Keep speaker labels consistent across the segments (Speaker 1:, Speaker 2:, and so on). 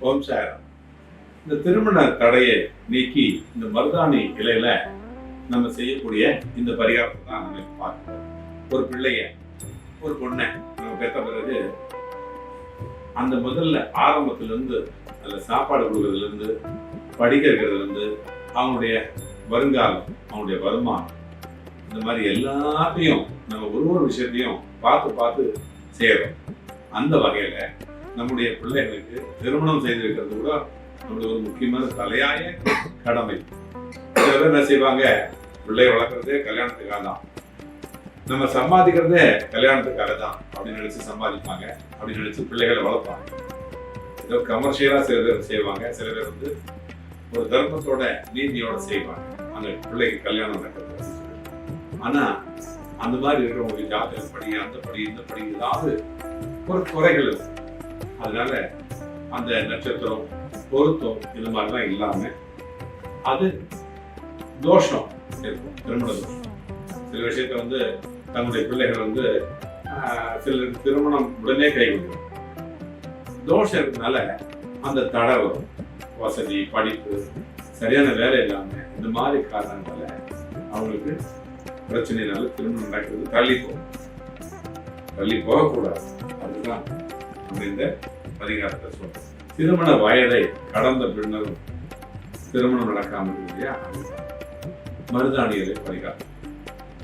Speaker 1: ஓம் சாய்ராம். இந்த திருமண தடையை நீக்கி இந்த மருதாணி இலையில நம்ம செய்யக்கூடிய இந்த பரிகாரத்தை தான் நம்ம பார்க்கிறோம். ஒரு பிள்ளைய, ஒரு பொண்ணை நம்ம பெற்ற பிறகு அந்த முதல்ல ஆரம்பத்துல இருந்து அதில் சாப்பாடு கொடுக்கறதுல இருந்து படிக்க வைக்கிறதுல இருந்து அவங்களுடைய வருங்காலம், அவங்களுடைய வருமானம், இந்த மாதிரி எல்லாத்தையும் நம்ம ஒரு விஷயத்தையும் பார்த்து பார்த்து செய்யறோம். அந்த வகையில நம்முடைய பிள்ளைகளுக்கு திருமணம் செய்து வைக்கிறது கூட நம்மளுடைய ஒரு முக்கியமான தலையாய கடமை. சில பேர் என்ன செய்வாங்க, பிள்ளைய வளர்க்குறதே கல்யாணத்துக்காக தான், நம்ம சம்பாதிக்கிறதே கல்யாணத்துக்காக தான் அப்படின்னு நினைச்சு சம்பாதிப்பாங்க, அப்படின்னு நினைச்சு பிள்ளைகளை வளர்ப்பாங்க. ஏதோ கமர்ஷியலா சில பேர் செய்வாங்க, சில பேர் வந்து ஒரு தர்மத்தோட நீதியோட செய்வாங்க அந்த பிள்ளைக்கு கல்யாணம் நடக்கிறது. ஆனா அந்த மாதிரி இருக்கிறவங்களுக்கு ஜாதகம் படி, அந்த படி, இந்த படி ஏதாவது ஒரு குறைகள் இருக்கு. அதனால அந்த நட்சத்திரம், பொருத்தம் இது மாதிரிலாம் இல்லாம அது தோஷம் இருக்கும், திருமண தோஷம். சில விஷயத்த வந்து தன்னுடைய பிள்ளைகள் வந்து சில திருமணம் உடனே கை கொடுக்கும். தோஷம் இருக்கிறதுனால அந்த தடை வரும். வசதி, படிப்பு, சரியான வேலை இல்லாம இந்த மாதிரி காரணங்களால அவங்களுக்கு பிரச்சனைனால திருமணம் நடக்கிறது தள்ளி போகக்கூடாது. அதுதான் நம்ம இந்த பரிகாரத்தை சொல்றோம். திருமண வயதை கடந்த பின்னரும் திருமணம் நடக்காமல் இல்லையா, மருதாணி இலை பரிகாரம்.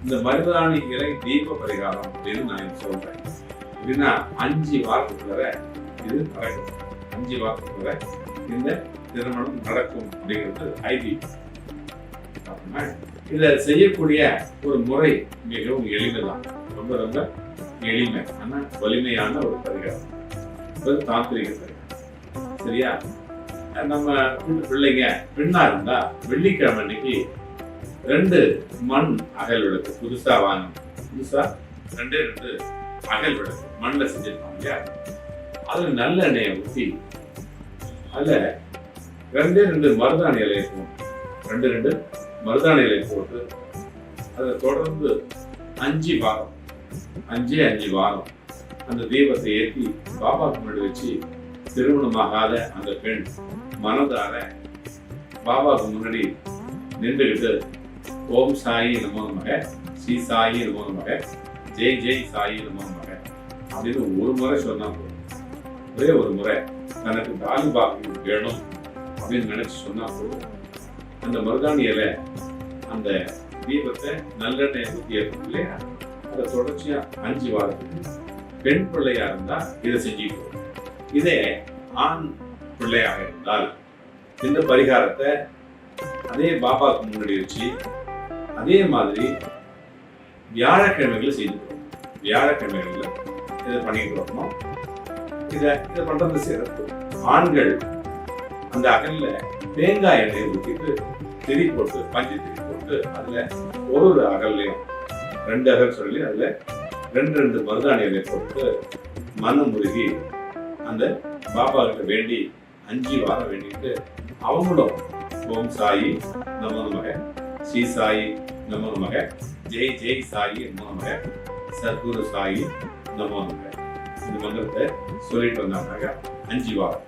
Speaker 1: இந்த மருதாணி இலை தீப பரிகாரம் அப்படின்னு நான் சொல்றேன். அப்படின்னா 5 வாரத்துக்குள்ள இது நடக்கும். 5 வாரத்துக்குள்ள இந்த திருமணம் நடக்கும் அப்படிங்கிறது ஐதீகம். இதை செய்யக்கூடிய ஒரு முறை மிகவும் எளிமைதான், ரொம்ப ரொம்ப எளிமை, ஆனா வலிமையான ஒரு பரிகாரம், ஒரு தாந்திரிக பரிகாரம். சரியா? நம்ம வீட்டு பிள்ளைங்க பெண்ணா இருந்தா வெள்ளிக்கிழமை அன்னைக்கு 2 மண் அகல் விளக்கு புதுசா வாங்கணும். புதுசா 2 அகல் விளக்கு மண்ணில் செஞ்சிருப்பாங்க இல்லையா, அதுல நல்ல எண்ணெயை ஊற்றி அதுல 2 மருதாணி இலையை போட்டு 2 மருதாணி இலையை போட்டு அதை தொடர்ந்து 5 வாரம் 5 வாரம் அந்த தீபத்தை ஏற்றி பாபாவுக்கு முன்னாடி வச்சு திருமணமாகாத அந்த பெண் மனதார பாபாவுக்கு முன்னாடி நின்றுகிட்டு ஓம் சாயி நமோ நமக, ஸ்ரீ சாயி நமோ நமக, ஜெய் ஜெய் சாயி நமோ நமக அப்படின்னு ஒரு முறை சொன்னா போதும். ஒரே ஒரு முறை தனக்கு தாலி பாக்கியம் வேணும் அப்படின்னு நினைச்சு சொன்னா போதும். அந்த மருதாணி இலை அந்த தீபத்தை நல்லெண்ணெய் ஊற்றி ஏற்படும் இல்லையா, அதை தொடர்ச்சியா 5 வாரத்துக்கு பெண் பிள்ளையா இருந்தா இதை செஞ்சுக்கணும். இதே ஆண் பிள்ளையாக இருந்தால் இந்த பரிகாரத்தை அதே பாபாவுக்கு முன்னாடி வச்சு அதே மாதிரி வியாழக்கிழமைகளை செய்துக்கிறோம். வியாழக்கிழமைகள்ல இதை பண்ணிட்டு வரணும். இதை பண்றது சிறப்பு. ஆண்கள் அந்த அகல்ல தேங்காய் எண்ணெயை ஊற்றிட்டு திரி போட்டு, பஞ்சு திரி போட்டு அதுல ஒரு அகல்லையும் 2 அகல் சொல்லி அதுல 2 மருதாணி இலையை போட்டு மனம் முருகி அந்த பாபா கிட்ட வேண்டி 5 வாரம் வேண்டிட்டு அவங்களும் ஓம் சாயி நமோ நமக, ஸ்ரீ சாயி நமோ நமக, ஜெய் ஜெய் சாயி நமோ நமக, சத்குரு சாயி நமோ நமக இந்த மந்திரத்தை சொல்லிட்டு வந்தாங்க 5 வாரம்.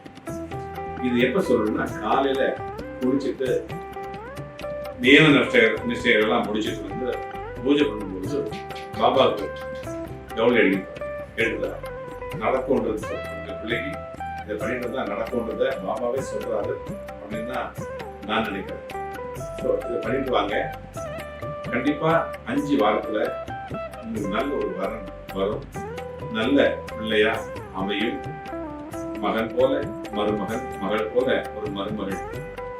Speaker 1: இது எப்ப சொல்லணும்னா காலையில குடிச்சிட்டு நியம நிஷ்டைகள்லாம் முடிச்சுட்டு வந்து பூஜை பண்ணும்போது பாபாவுக்கு கவுளி அடிக்கிறார். நடக்கும்ன்றது சொல்ற பிள்ளைக்கு இதை பண்ணிட்டு தான் நடக்கும்ன்றத பாபாவே சொல்றாரு அப்படின்னு தான் நான் நினைக்கிறேன். ஸோ இதை பண்ணிட்டு வாங்க. கண்டிப்பா 5 வாரத்துல உங்களுக்கு நல்ல ஒரு வரம் வரும். நல்ல பிள்ளையா அமையும். மகன் போல மருமகன், மகள் போல ஒரு மருமகள்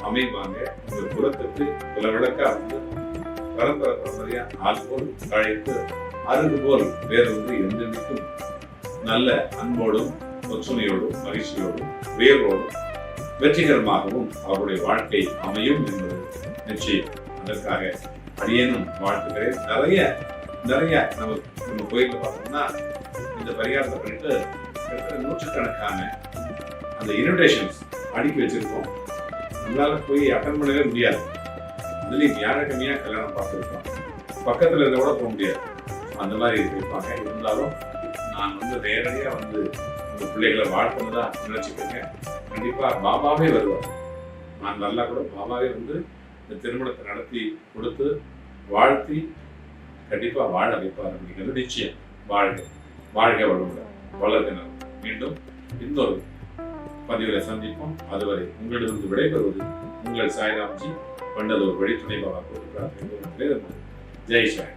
Speaker 1: அமைவாங்க. உங்க குலத்துக்கு குலவிளக்கா வந்து பரம்பரையா ஆள் போல் அழைத்து அருகு போல் வேறு வந்து எந்தெந்தைக்கும் நல்ல அன்போடும் ஒற்றுமையோடும் மகிழ்ச்சியோடும் உயர்வோடும் வெற்றிகரமாகவும் அவருடைய வாழ்க்கை அமையும் என்பது நிச்சயம். அதற்காக அடியேனும் வாழ்த்துக்கிறேன். நிறைய நம்ம கோயில பார்த்தோம்னா இந்த பரிகாரத்தை பண்ணிட்டு நூற்றுக்கணக்கான அந்த இன்விடேஷன்ஸ் அடுக்கி வச்சிருக்கோம். நம்மளால போய் அட்டன் பண்ணவே முடியாது. அதுலேயும் வியாழக்கிழமையா கல்யாணம் பார்த்துருக்கோம். பக்கத்துல இருந்த கூட போக முடியாது, அந்த மாதிரி இருப்பாங்க. இருந்தாலும் நான் வந்து நேரடியாக வந்து உங்க பிள்ளைகளை வாழ்த்துனதா நினைச்சுக்கோங்க. கண்டிப்பா பாபாவே வருவார். நான் நல்லா கூட பாபாவே வந்து இந்த திருமணத்தை நடத்தி கொடுத்து வாழ்த்தி கண்டிப்பா வாழ வைப்பார் அப்படிங்கிறது நிச்சயம். வாழ்க வாழ்க வளமுடன், வளர்க நலம். மீண்டும் இன்னொரு பதிவுகளை சந்திப்போம். அதுவரை உங்களிடமிருந்து விடைபெறுவது உங்கள் சாய்ராம்ஜி. பண்டதோர் வழி துணை பாபா கொடுக்கிறார். ஜெய் சாய்.